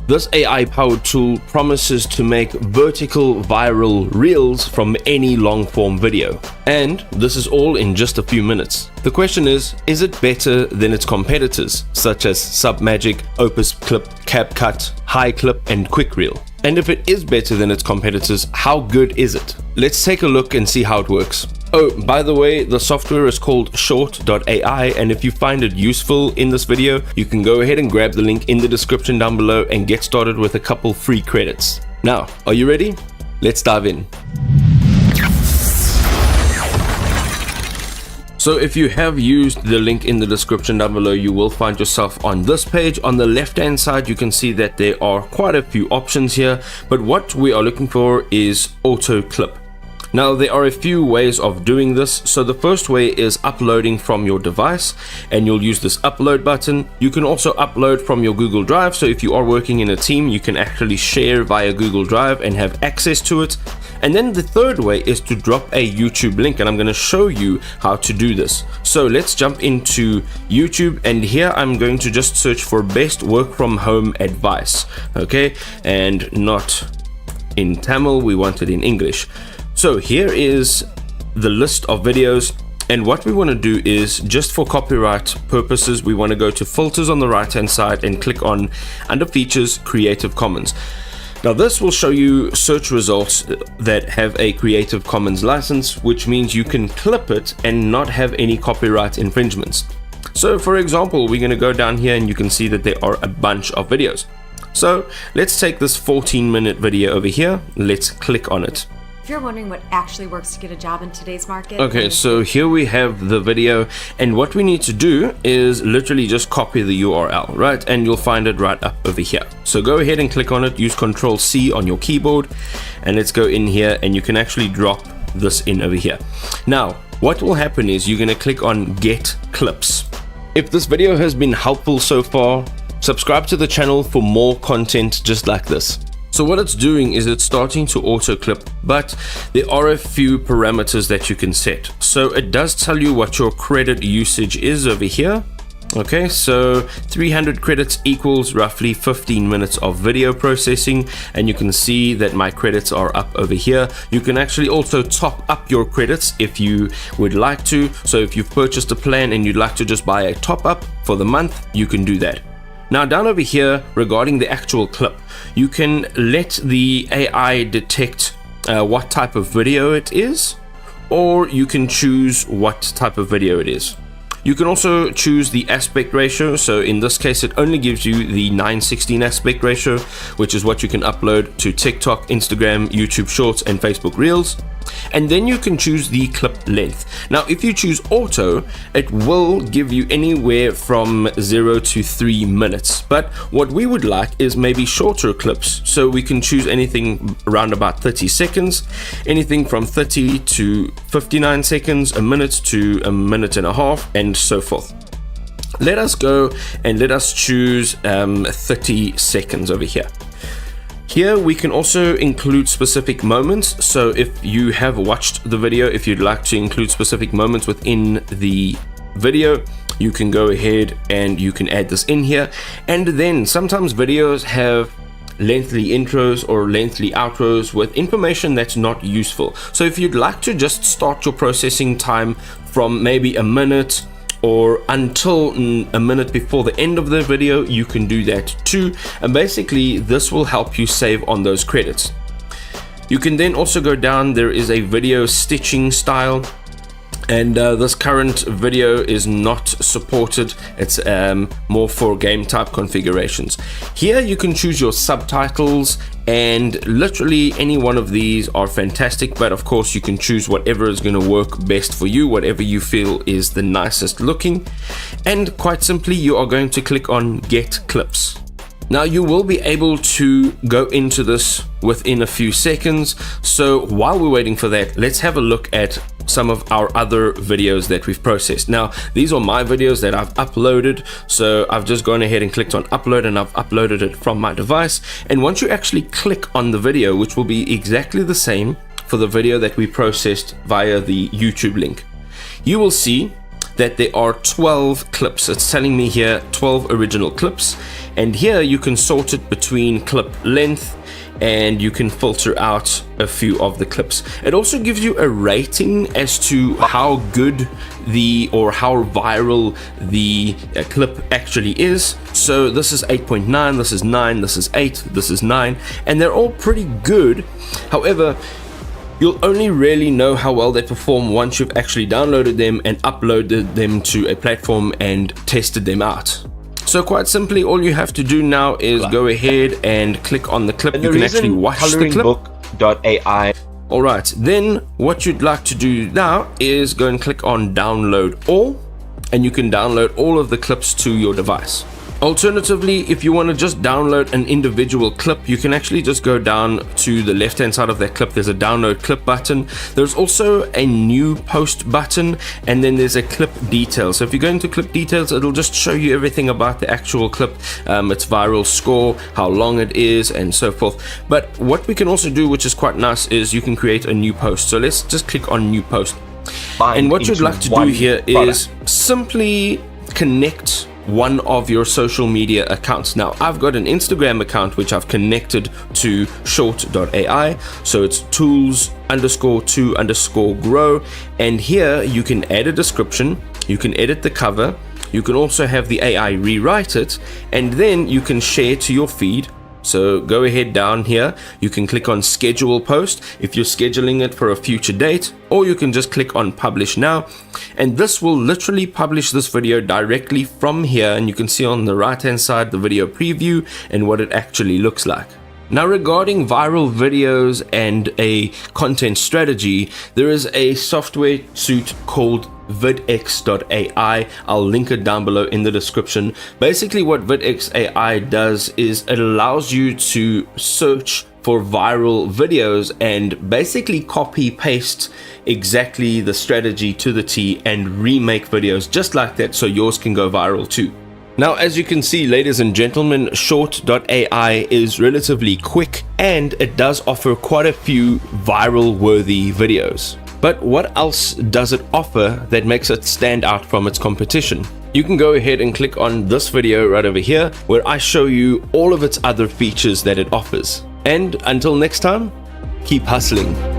This AI-powered tool promises to make vertical viral reels from any long-form video. And this is all in just a few minutes. The question is it better than its competitors, such as Submagic, Opus Clip, CapCut, HiClip, and QuickReel? And if it is better than its competitors, how good is it? Let's take a look and see how it works. Oh, by the way, the software is called short.ai, and if you find it useful in this video, you can go ahead and grab the link in the description down below and get started with a couple free credits. Now, are you ready? Let's dive in. So if you have used the link in the description down below, you will find yourself on this page. On the left hand side, you can see that there are quite a few options here, but what we are looking for is auto clip. Now there are a few ways of doing this. So the first way is uploading from your device, and you'll use this upload button. You can also upload from your Google Drive. So if you are working in a team, you can actually share via Google Drive and have access to it. And then the third way is to drop a YouTube link, and I'm going to show you how to do this. So let's jump into YouTube, and here I'm going to just search for best work from home advice. Okay, and not in Tamil, we want it in English. So here is the list of videos, and what we want to do is, just for copyright purposes, we want to go to filters on the right hand side and click on under features, Creative Commons. Now this will show you search results that have a Creative Commons license, which means you can clip it and not have any copyright infringements. So for example, we're going to go down here and you can see that there are a bunch of videos. So let's take this 14-minute video over here. Let's click on it. If you're wondering what actually works to get a job in today's market. Okay, so here we have the video, and what we need to do is literally just copy the URL, right? And you'll find it right up over here. So go ahead and click on it, use Control-C on your keyboard, and let's go in here, and you can actually drop this in over here. Now, what will happen is you're going to click on Get Clips. If this video has been helpful so far, subscribe to the channel for more content just like this. So what it's doing is it's starting to auto clip, but there are a few parameters that you can set. So it does tell you what your credit usage is over here. Okay, so 300 credits equals roughly 15 minutes of video processing, and you can see that my credits are up over here. You can actually also top up your credits if you would like to. So if you've purchased a plan and you'd like to just buy a top up for the month, you can do that. Now down over here, regarding the actual clip, you can let the AI detect what type of video it is, or you can choose what type of video it is. You can also choose the aspect ratio. So in this case, it only gives you the 9:16 aspect ratio, which is what you can upload to TikTok, Instagram, YouTube Shorts, and Facebook Reels. And then you can choose the clip length. Now if you choose auto, it will give you anywhere from 0 to 3 minutes, but what we would like is maybe shorter clips. So we can choose anything around about 30 seconds, anything from 30 to 59 seconds, a minute to a minute and a half, and so forth. Let us go and let us choose 30 seconds over here. Here we can also include specific moments. So if you have watched the video, if you'd like to include specific moments within the video, you can go ahead and you can add this in here. And then sometimes videos have lengthy intros or lengthy outros with information that's not useful. So if you'd like to just start your processing time from maybe a minute or until a minute before the end of the video, you can do that too, and basically this will help you save on those credits. You can then also go down, there is a video stitching style, and this current video is not supported. It's more for game type configurations. Here you can choose your subtitles, and literally any one of these are fantastic, but of course you can choose whatever is going to work best for you, whatever you feel is the nicest looking. And quite simply, you are going to click on Get Clips. Now you will be able to go into this within a few seconds. So while we're waiting for that, let's have a look at some of our other videos that we've processed. Now these are my videos that I've uploaded, so I've just gone ahead and clicked on upload, and I've uploaded it from my device. And once you actually click on the video, which will be exactly the same for the video that we processed via the YouTube link, you will see that there are 12 clips. It's telling me here 12 original clips, and here you can sort it between clip length, and you can filter out a few of the clips. It also gives you a rating as to how good or how viral the clip actually is. So this is 8.9, this is 9, this is 8, this is 9, and they're all pretty good. However, you'll only really know how well they perform once you've actually downloaded them and uploaded them to a platform and tested them out. So quite simply, all you have to do now is go ahead and click on the clip. You can actually watch the clip. Book.ai. Alright, then what you'd like to do now is go and click on download all, and you can download all of the clips to your device. Alternatively, if you want to just download an individual clip, you can actually just go down to the left hand side of that clip. There's a download clip button. There's also a new post button, and then there's a clip details. So if you go into clip details, it'll just show you everything about the actual clip, its viral score, how long it is, and so forth. But what we can also do, which is quite nice, is you can create a new post. So let's just click on new post. And what you'd like to do here is simply connect one of your social media accounts. Now, I've got an Instagram account which I've connected to short.ai, so it's tools_to_grow, and here you can add a description, you can edit the cover, you can also have the AI rewrite it, and then you can share to your feed. So go ahead down here, you can click on schedule post if you're scheduling it for a future date, or you can just click on publish now, and this will literally publish this video directly from here, and you can see on the right hand side the video preview and what it actually looks like. Now, regarding viral videos and a content strategy, there is a software suite called vidx.ai. I'll link it down below in the description. Basically, what vidx.ai does is it allows you to search for viral videos and basically copy paste exactly the strategy to the T and remake videos just like that, so yours can go viral too. Now, as you can see, ladies and gentlemen, short.ai is relatively quick, and it does offer quite a few viral worthy videos. But what else does it offer that makes it stand out from its competition? You can go ahead and click on this video right over here, where I show you all of its other features that it offers. And until next time, keep hustling.